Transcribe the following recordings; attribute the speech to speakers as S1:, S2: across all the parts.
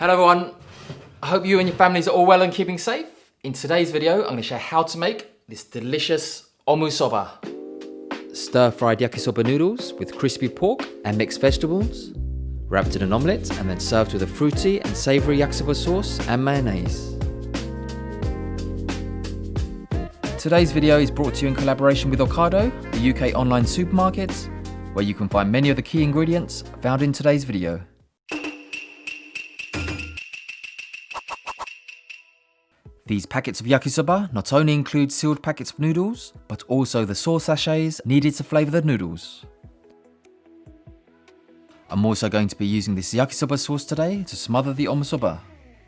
S1: Hello everyone, I hope you and your families are all well and keeping safe. In today's video, I'm going to share how to make this delicious omusoba. Stir-fried yakisoba noodles with crispy pork and mixed vegetables, wrapped in an omelette and then served with a fruity and savoury yakisoba sauce and mayonnaise. Today's video is brought to you in collaboration with OCADO, the UK online supermarket, where you can find many of the key ingredients found in today's video. These packets of yakisoba not only include sealed packets of noodles, but also the sauce sachets needed to flavour the noodles. I'm also going to be using this yakisoba sauce today to smother the omusoba.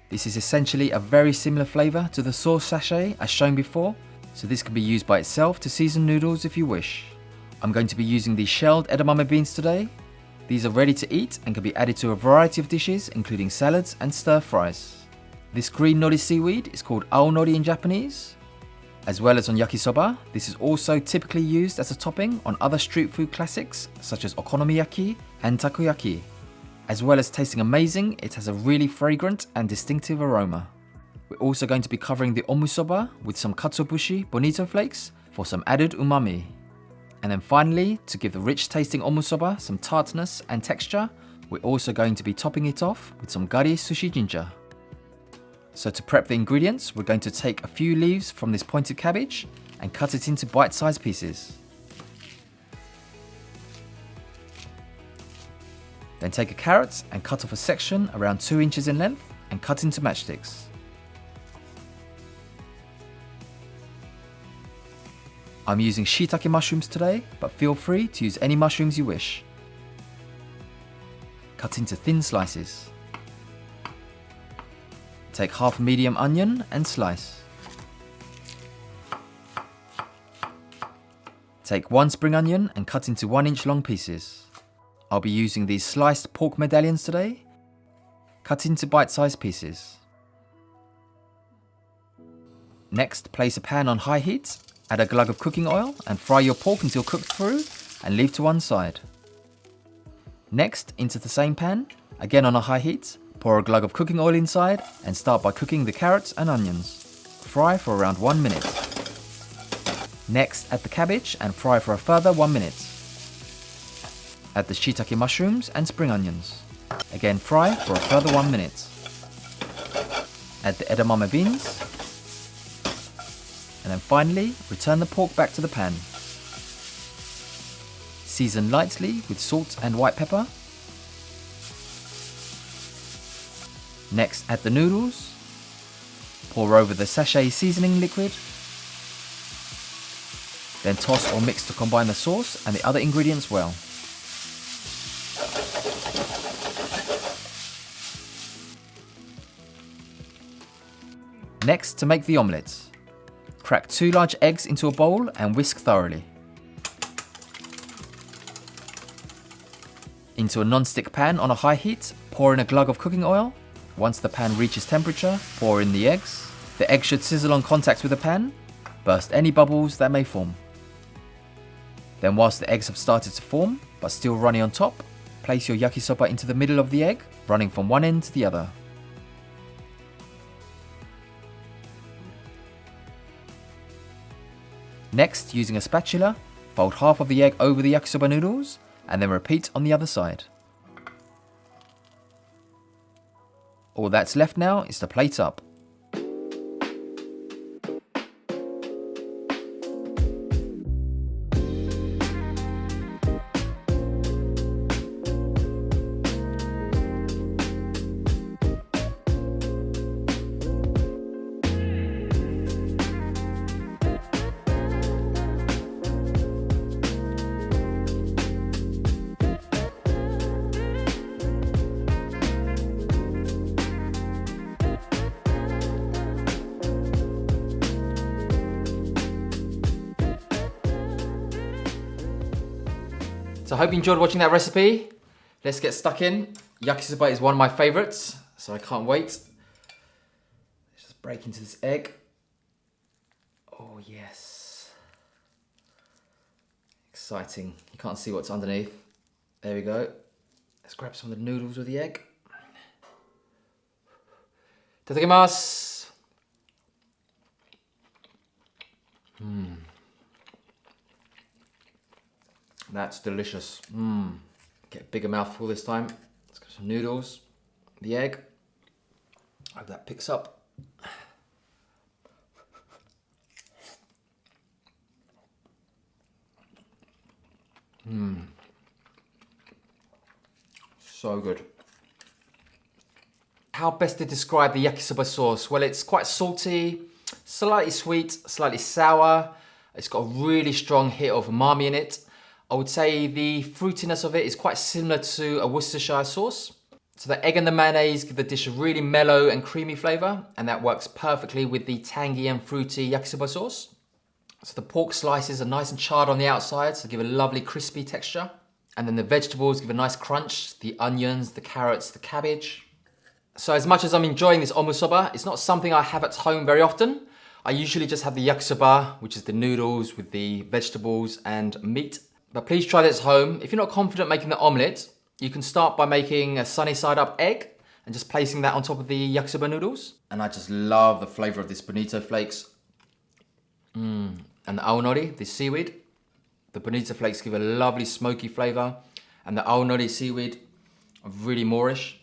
S1: This is essentially a very similar flavour to the sauce sachet as shown before, so this can be used by itself to season noodles if you wish. I'm going to be using these shelled edamame beans today. These are ready to eat and can be added to a variety of dishes including salads and stir fries. This green nori seaweed is called nori in Japanese. As well as on yakisoba, this is also typically used as a topping on other street food classics such as okonomiyaki and takoyaki. As well as tasting amazing, it has a really fragrant and distinctive aroma. We're also going to be covering the omusoba with some katsuo bushi bonito flakes for some added umami. And then finally, to give the rich tasting omusoba some tartness and texture, we're also going to be topping it off with some gari sushi ginger. So to prep the ingredients, we're going to take a few leaves from this pointed cabbage and cut it into bite-sized pieces. Then take a carrot and cut off a section around 2 inches in length and cut into matchsticks. I'm using shiitake mushrooms today, but feel free to use any mushrooms you wish. Cut into thin slices. Take half a medium onion and slice. Take 1 spring onion and cut into 1-inch long pieces. I'll be using these sliced pork medallions today. Cut into bite-sized pieces. Next, place a pan on high heat, add a glug of cooking oil and fry your pork until cooked through and leave to one side. Next, into the same pan, again on a high heat, pour a glug of cooking oil inside and start by cooking the carrots and onions. Fry for around 1 minute. Next, add the cabbage and fry for a further 1 minute. Add the shiitake mushrooms and spring onions. Again fry for a further 1 minute. Add the edamame beans. And then finally, return the pork back to the pan. Season lightly with salt and white pepper. Next, add the noodles, pour over the sachet seasoning liquid, then toss or mix to combine the sauce and the other ingredients well. Next, to make the omelette. Crack 2 large eggs into a bowl and whisk thoroughly. Into a non-stick pan on a high heat, pour in a glug of cooking oil. Once the pan reaches temperature, pour in the eggs. The egg should sizzle on contact with the pan. Burst any bubbles that may form. Then whilst the eggs have started to form, but still runny on top, place your yakisoba into the middle of the egg, running from one end to the other. Next, using a spatula, fold half of the egg over the yakisoba noodles, and then repeat on the other side. All that's left now is to plate up. So I hope you enjoyed watching that recipe. Let's get stuck in. Yakisoba is one of my favorites, so I can't wait. Let's just break into this egg. Oh yes. Exciting. You can't see what's underneath. There we go. Let's grab some of the noodles with the egg. Itadakimasu. That's delicious. Get a bigger mouthful this time. Let's get some noodles, the egg. I hope that picks up. So good. How best to describe the yakisoba sauce? Well, it's quite salty, slightly sweet, slightly sour. It's got a really strong hit of umami in it. I would say the fruitiness of it is quite similar to a Worcestershire sauce. So the egg and the mayonnaise give the dish a really mellow and creamy flavour, and that works perfectly with the tangy and fruity yakisoba sauce. So the pork slices are nice and charred on the outside, so give a lovely crispy texture. And then the vegetables give a nice crunch, the onions, the carrots, the cabbage. So as much as I'm enjoying this omusoba, it's not something I have at home very often. I usually just have the yakisoba, which is the noodles with the vegetables and meat. But please try this at home. If you're not confident making the omelette, you can start by making a sunny side up egg and just placing that on top of the yakisoba noodles. And I just love the flavour of this bonito flakes. And the nori, the seaweed. The bonito flakes give a lovely smoky flavour, and the nori seaweed are really Moorish.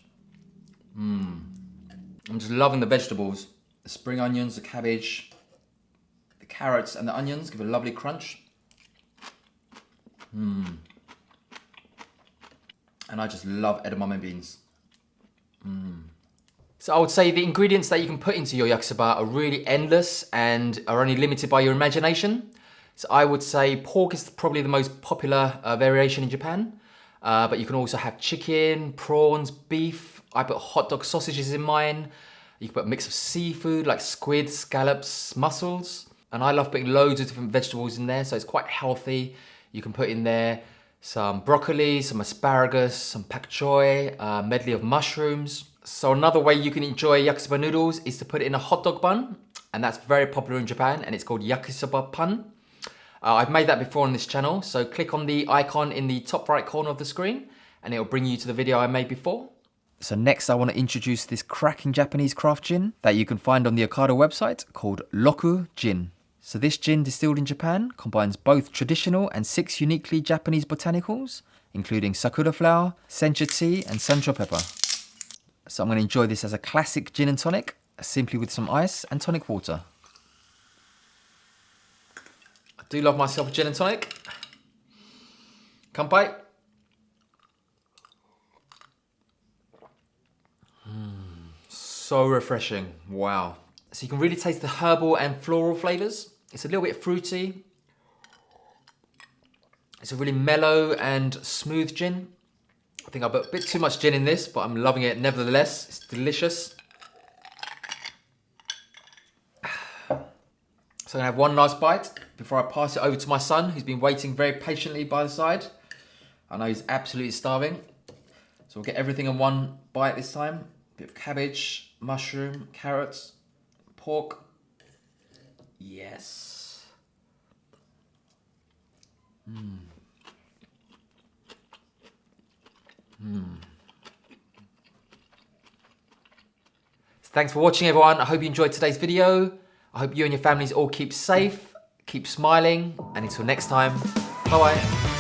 S1: I'm just loving the vegetables. The spring onions, the cabbage, the carrots and the onions give a lovely crunch. And I just love edamame beans. So I would say the ingredients that you can put into your yakisoba are really endless and are only limited by your imagination. So I would say pork is probably the most popular variation in Japan. But you can also have chicken, prawns, beef. I put hot dog sausages in mine. You can put a mix of seafood like squid, scallops, mussels. And I love putting loads of different vegetables in there, so it's quite healthy. You can put in there some broccoli, some asparagus, some pak choi, a medley of mushrooms. So another way you can enjoy yakisoba noodles is to put it in a hot dog bun. And that's very popular in Japan, and it's called yakisoba pan. I've made that before on this channel, so click on the icon in the top right corner of the screen and it'll bring you to the video I made before. So next I want to introduce this cracking Japanese craft gin that you can find on the OCADO website called Roku Gin. So this gin distilled in Japan combines both traditional and 6 uniquely Japanese botanicals, including sakura flower, sencha tea and sancho pepper. So I'm going to enjoy this as a classic gin and tonic, simply with some ice and tonic water. I do love myself a gin and tonic. Kanpai. So refreshing, wow. So you can really taste the herbal and floral flavours. It's a little bit fruity. It's a really mellow and smooth gin. I think I put a bit too much gin in this, but I'm loving it nevertheless. It's delicious. So I'm gonna have one last bite before I pass it over to my son, who's been waiting very patiently by the side. I know he's absolutely starving. So we'll get everything in one bite this time. A bit of cabbage, mushroom, carrots, pork. Yes. So thanks for watching, everyone. I hope you enjoyed today's video. I hope you and your families all keep safe, keep smiling, and until next time, bye-bye.